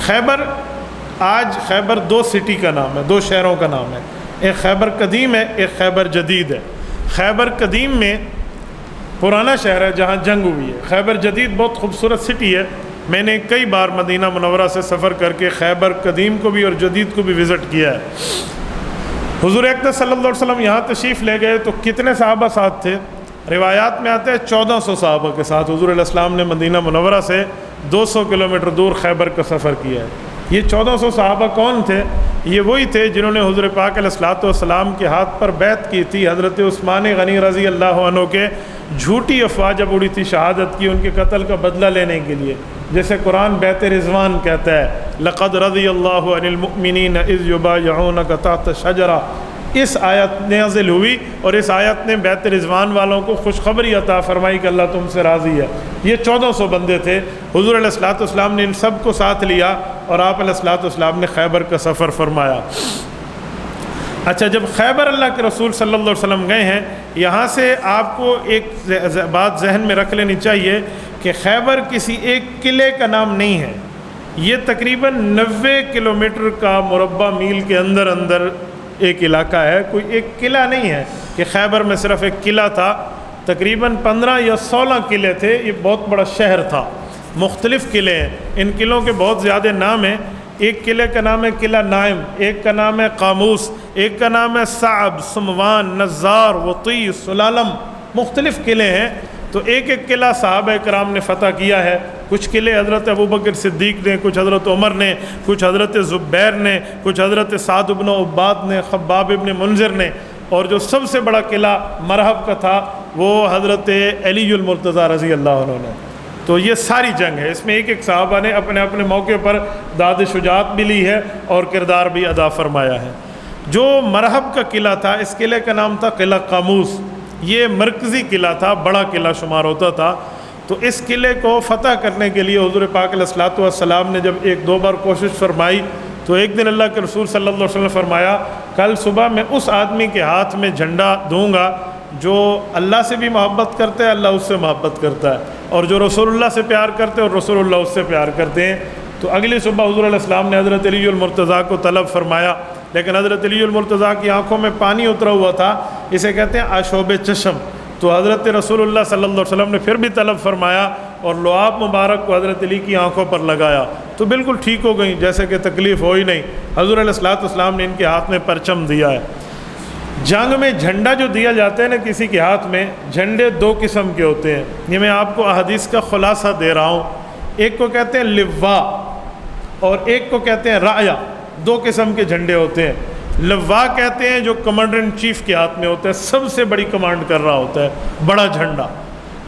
خیبر، آج خیبر 2 سٹی کا نام ہے، 2 شہروں کا نام ہے، ایک خیبر قدیم ہے، ایک خیبر جدید ہے۔ خیبر قدیم میں پرانا شہر ہے جہاں جنگ ہوئی ہے۔ خیبر جدید بہت خوبصورت سٹی ہے، میں نے کئی بار مدینہ منورہ سے سفر کر کے خیبر قدیم کو بھی اور جدید کو بھی وزٹ کیا ہے۔ حضور اکرم صلی اللہ علیہ وسلم یہاں تشریف لے گئے تو کتنے صحابہ ساتھ تھے؟ روایات میں آتے ہیں 1400 صحابہ کے ساتھ حضور علیہ السلام نے مدینہ منورہ سے 200 کلومیٹر دور خیبر کا سفر کیا ہے۔ یہ 1400 صحابہ کون تھے؟ یہ وہی تھے جنہوں نے حضور پاک علیہ الصلوۃ والسلام کے ہاتھ پر بیعت کی تھی۔ حضرت عثمان غنی رضی اللہ عنہ کے جھوٹی افواہ جب اڑی تھی شہادت کی، ان کے قتل کا بدلہ لینے کے لیے، جیسے قرآن بیعت رضوان کہتا ہے، لقد رضی اللہ عن المؤمنین اذ یبایعونک تحت الشجرہ، اس آیت نازل ہوئی اور اس آیت نے بیعت رضوان والوں کو خوشخبری عطا فرمائی کہ اللہ تم سے راضی ہے۔ یہ 1400 بندے تھے، حضور علیہ الصلوۃ والسلام نے ان سب کو ساتھ لیا اور آپ علیہ الصلوۃ والسلام نے خیبر کا سفر فرمایا۔ اچھا، جب خیبر اللہ کے رسول صلی اللہ علیہ وسلم گئے ہیں، یہاں سے آپ کو ایک بات ذہن میں رکھ لینی چاہیے کہ خیبر کسی ایک قلعے کا نام نہیں ہے، یہ تقریباً 90 کلومیٹر کا مربع میل کے اندر اندر ایک علاقہ ہے، کوئی ایک قلعہ نہیں ہے کہ خیبر میں صرف ایک قلعہ تھا۔ تقریباً 15 یا 16 قلعے تھے، یہ بہت بڑا شہر تھا، مختلف قلعے ہیں، ان قلعوں کے بہت زیادہ نام ہیں۔ ایک قلعے کا نام ہے قلعہ نائم، ایک کا نام ہے قاموس، ایک کا نام ہے صعب، سموان، نزار، وطی، سلالم، مختلف قلعے ہیں۔ تو ایک ایک قلعہ صحابہ کرام نے فتح کیا ہے۔ کچھ قلعے حضرت ابوبکر صدیق نے، کچھ حضرت عمر نے، کچھ حضرت زبیر نے، کچھ حضرت سعد بن عباد نے، خباب ابن منذر نے، اور جو سب سے بڑا قلعہ مرحب کا تھا وہ حضرت علی المرتضیٰ رضی اللہ عنہ نے۔ تو یہ ساری جنگ ہے، اس میں ایک ایک صحابہ نے اپنے اپنے موقع پر داد شجاعت بھی لی ہے اور کردار بھی ادا فرمایا ہے۔ جو مرحب کا قلعہ تھا، اس قلعے کا نام تھا قلعہ قاموس، یہ مرکزی قلعہ تھا، بڑا قلعہ شمار ہوتا تھا۔ تو اس قلعے کو فتح کرنے کے لیے حضور پاک علیہ الصلوۃ والسلام نے جب 1-2 بار کوشش فرمائی تو ایک دن اللہ کے رسول صلی اللہ علیہ وسلم نے فرمایا، کل صبح میں اس آدمی کے ہاتھ میں جھنڈا دوں گا جو اللہ سے بھی محبت کرتا ہے، اللہ اس سے محبت کرتا ہے، اور جو رسول اللہ سے پیار کرتے ہیں اور رسول اللہ اس سے پیار کرتے ہیں۔ تو اگلی صبح حضور علیہ السلام نے حضرت علی المرتضیٰ کو طلب فرمایا، لیکن حضرت علی المرتضیٰ کی آنکھوں میں پانی اترا ہوا تھا، اسے کہتے ہیں آشوب چشم۔ تو حضرت رسول اللہ صلی اللہ علیہ وسلم نے پھر بھی طلب فرمایا اور لعاب مبارک کو حضرت علی کی آنکھوں پر لگایا تو بالکل ٹھیک ہو گئیں، جیسے کہ تکلیف ہو ہی نہیں۔ حضور علیہ الصلوۃ والسلام نے ان کے ہاتھ میں پرچم دیا ہے۔ جنگ میں جھنڈا جو دیا جاتا ہے نا کسی کے ہاتھ میں، جھنڈے 2 قسم کے ہوتے ہیں، یہ میں آپ کو احادیث کا خلاصہ دے رہا ہوں۔ ایک کو کہتے ہیں لواء اور ایک کو کہتے ہیں رایا، 2 قسم کے جھنڈے ہوتے ہیں۔ لواء کہتے ہیں جو کمانڈر ان چیف کے ہاتھ میں ہوتا ہے، سب سے بڑی کمانڈ کر رہا ہوتا ہے، بڑا جھنڈا۔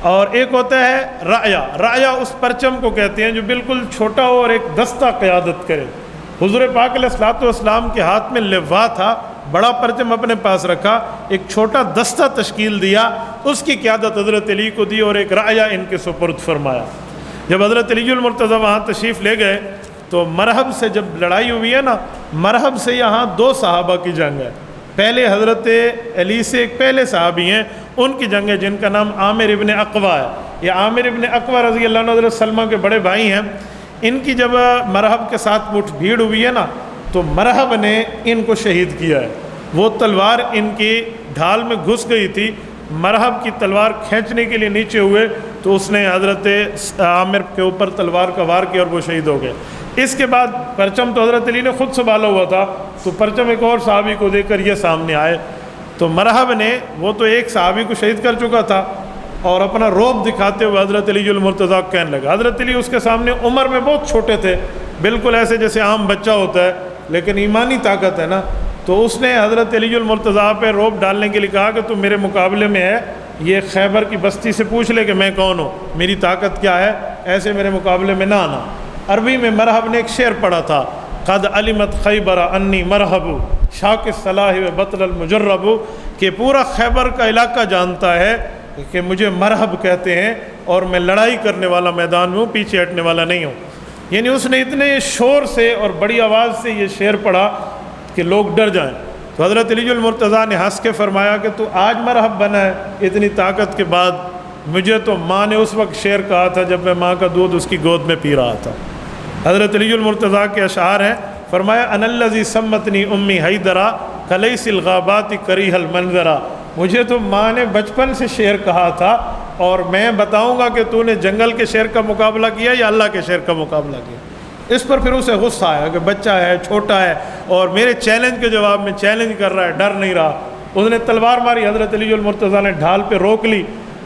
اور ایک ہوتا ہے رایا، رایا اس پرچم کو کہتے ہیں جو بالکل چھوٹا ہو اور ایک دستہ قیادت کرے۔ حضور پاک علیہ الصلوۃ والسلام کے ہاتھ میں لواء تھا، بڑا پرچم اپنے پاس رکھا، ایک چھوٹا دستہ تشکیل دیا، اس کی قیادت حضرت علی کو دی اور ایک رایا ان کے سپرد فرمایا۔ جب حضرت علی المرتضیٰ وہاں تشریف لے گئے تو مرحب سے جب لڑائی ہوئی ہے نا، مرحب سے یہاں 2 صحابہ کی جنگ ہے۔ پہلے حضرت علی سے ایک پہلے صحابی ہیں، ان کی جنگ ہے جن کا نام عامر ابن اقویٰ ہے۔ یہ عامر ابن اقویٰ رضی اللہ عنہ حضرت سلمہ کے بڑے بھائی ہیں۔ ان کی جب مرحب کے ساتھ مٹھ بھیڑ ہوئی ہے نا تو مرحب نے ان کو شہید کیا ہے۔ وہ تلوار ان کی ڈھال میں گھس گئی تھی، مرحب کی تلوار کھینچنے کے لیے نیچے ہوئے تو اس نے حضرت عامر کے اوپر تلوار کا وار کیا اور وہ شہید ہو گئے۔ اس کے بعد پرچم تو حضرت علی نے خود سنبھالا ہوا تھا، تو پرچم ایک اور صحابی کو دے کر یہ سامنے آئے تو مرحب نے، وہ تو ایک صحابی کو شہید کر چکا تھا، اور اپنا روب دکھاتے ہوئے حضرت علی المرتضیٰ کہنے لگا۔ حضرت علی اس کے سامنے عمر میں بہت چھوٹے تھے، بالکل ایسے جیسے عام بچہ ہوتا ہے، لیکن ایمانی طاقت ہے نا، تو اس نے حضرت علی المرتضیٰ پہ روب ڈالنے کے لیے کہا کہ تم میرے مقابلے میں ہے، یہ خیبر کی بستی سے پوچھ لے کہ میں کون ہوں، میری طاقت کیا ہے، ایسے میرے مقابلے میں نہ آنا۔ عربی میں مرحب نے ایک شعر پڑھا تھا، قد علمت خیبر انی مرحب شاک الصلاح و بطل المجرب، کہ پورا خیبر کا علاقہ جانتا ہے کہ مجھے مرحب کہتے ہیں اور میں لڑائی کرنے والا میدان میں ہوں، پیچھے ہٹنے والا نہیں ہوں۔ یعنی اس نے اتنے شور سے اور بڑی آواز سے یہ شعر پڑھا کہ لوگ ڈر جائیں۔ تو حضرت علی المرتضیٰ نے ہنس کے فرمایا کہ تو آج مرحب بنا ہے اتنی طاقت کے بعد، مجھے تو ماں نے اس وقت شعر کہا تھا جب میں ماں کا دودھ اس کی گود میں پی رہا تھا۔ حضرت علی المرتضیٰ کے اشعار ہیں، فرمایا ان الذی سمتنی امی حیدرا کلیس الغابات کریہ المنظرا، مجھے تو ماں نے بچپن سے شعر کہا تھا، اور میں بتاؤں گا کہ تو نے جنگل کے شعر کا مقابلہ کیا یا اللہ کے شعر کا مقابلہ کیا۔ اس پر پھر اسے غصہ آیا کہ بچہ ہے، چھوٹا ہے، اور میرے چیلنج کے جواب میں چیلنج کر رہا ہے، ڈر نہیں رہا۔ اس نے تلوار ماری، حضرت علی المرتضیٰ نے ڈھال پہ روک لی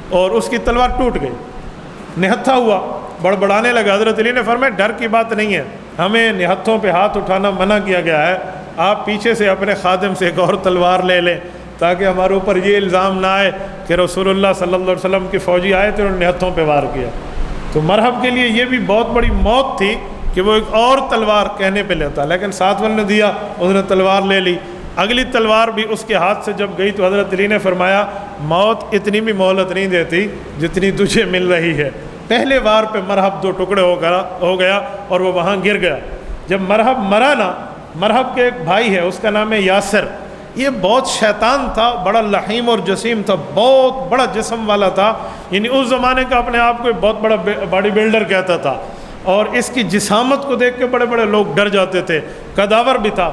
اور اس کی تلوار ٹوٹ گئی، نہتھا ہوا، بڑبڑانے لگا۔ حضرت علی نے فرمایا ڈر کی بات نہیں ہے، ہمیں نہتھوں پہ ہاتھ اٹھانا منع کیا گیا ہے، آپ پیچھے سے اپنے خادم سے ایک اور تلوار لے لیں تاکہ ہمارے اوپر یہ الزام نہ آئے کہ رسول اللہ صلی اللہ علیہ وسلم کے فوجی آئے تھے اور نہتھوں پہ وار کیا۔ تو مرحب کے لیے یہ بھی بہت بڑی موت تھی کہ وہ ایک اور تلوار کہنے پہ لیتا، لیکن ساتھ والے نے دیا، اس نے تلوار لے لی۔ اگلی تلوار بھی اس کے ہاتھ سے جب گئی تو حضرت علی نے فرمایا موت اتنی بھی مہلت نہیں دیتی جتنی تجھے مل رہی ہے۔ پہلے وار پہ مرحب دو ٹکڑے ہو گیا اور وہ وہاں گر گیا۔ جب مرحب مرا نا، مرحب کے ایک بھائی ہے، اس کا نام ہے یاسر، یہ بہت شیطان تھا، بڑا لحیم اور جسیم تھا، بہت بڑا جسم والا تھا، یعنی اس زمانے کا اپنے آپ کو بہت بڑا باڈی بلڈر کہتا تھا، اور اس کی جسامت کو دیکھ کے بڑے بڑے لوگ ڈر جاتے تھے، قداور بھی تھا۔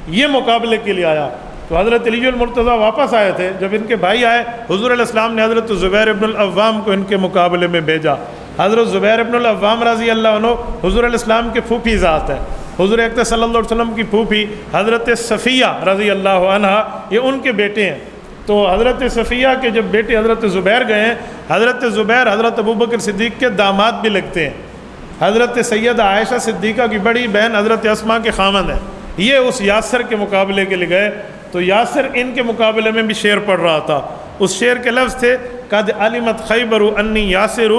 یہ مقابلے کے لیے آیا تو حضرت علی المرتضیٰ واپس آئے تھے، جب ان کے بھائی آئے حضور علیہ السلام نے حضرت زبیر ابن العوام کو ان کے مقابلے میں بھیجا۔ حضرت زبیر ابن العوام رضی اللہ عنہ حضور علیہ السلام کے پھوپھی ذات ہے، حضور اکرم صلی اللہ علیہ وسلم کی پھوپھی حضرت صفیہ رضی اللہ عنہا، یہ ان کے بیٹے ہیں۔ تو حضرت صفیہ کے جب بیٹے حضرت زبیر گئے ہیں، حضرت زبیر حضرت ابوبکر صدیق کے داماد بھی لگتے ہیں، حضرت سیدہ عائشہ صدیقہ کی بڑی بہن حضرت اسماء کے خاوند ہیں۔ یہ اس یاسر کے مقابلے کے لیے گئے تو یاسر ان کے مقابلے میں بھی شعر پڑھ رہا تھا۔ اس شعر کے لفظ تھے قد علمت خیبر انی یاسر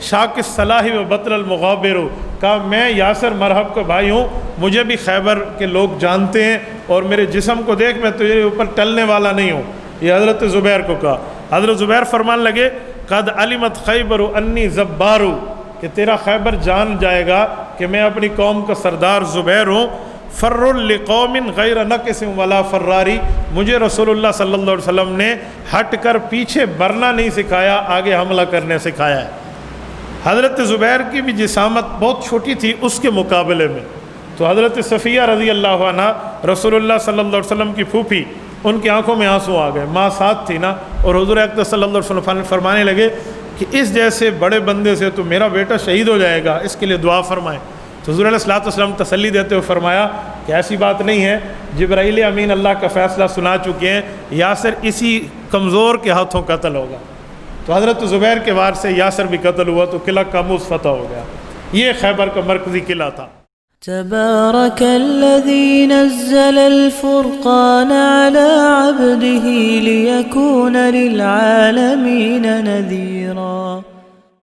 شاک الصلاح و بطل المغابر، کہا میں یاسر مرحب کا بھائی ہوں، مجھے بھی خیبر کے لوگ جانتے ہیں، اور میرے جسم کو دیکھ میں تجھے اوپر ٹلنے والا نہیں ہوں۔ یہ حضرت زبیر کو کہا۔ حضرت زبیر فرمان لگے قد علمت خیبر انی زبار، کہ تیرا خیبر جان جائے گا کہ میں اپنی قوم کا سردار زبیر ہوں۔ فر لقوم غیر نقص ولا فراری، مجھے رسول اللہ صلی اللہ علیہ وسلم نے ہٹ کر پیچھے برنا نہیں سکھایا، آگے حملہ کرنے سکھایا ہے۔ حضرت زبیر کی بھی جسامت بہت چھوٹی تھی اس کے مقابلے میں، تو حضرت صفیہ رضی اللہ عنہ رسول اللہ صلی اللہ علیہ وسلم کی پھوپھی، ان کی آنکھوں میں آنسو آ گئے، ماں ساتھ تھی نا، اور حضور اکرم صلی اللہ علیہ وسلم فرمانے لگے کہ اس جیسے بڑے بندے سے تو میرا بیٹا شہید ہو جائے گا، اس کے لیے دعا فرمائیں۔ تو حضور علیہ السلام تسلی دیتے ہوئے فرمایا کہ ایسی بات نہیں ہے، جبرائیل امین اللہ کا فیصلہ سنا چکے ہیں، یاسر اسی کمزور کے ہاتھوں قتل ہوگا۔ تو حضرت زبیر کے وار سے یاسر بھی قتل ہوا تو قلعہ کاموس فتح ہو گیا۔ یہ خیبر کا مرکزی قلعہ تھا۔ تبارك الذي نزل الفرقان على عبده ليكون للعالمين نذيرا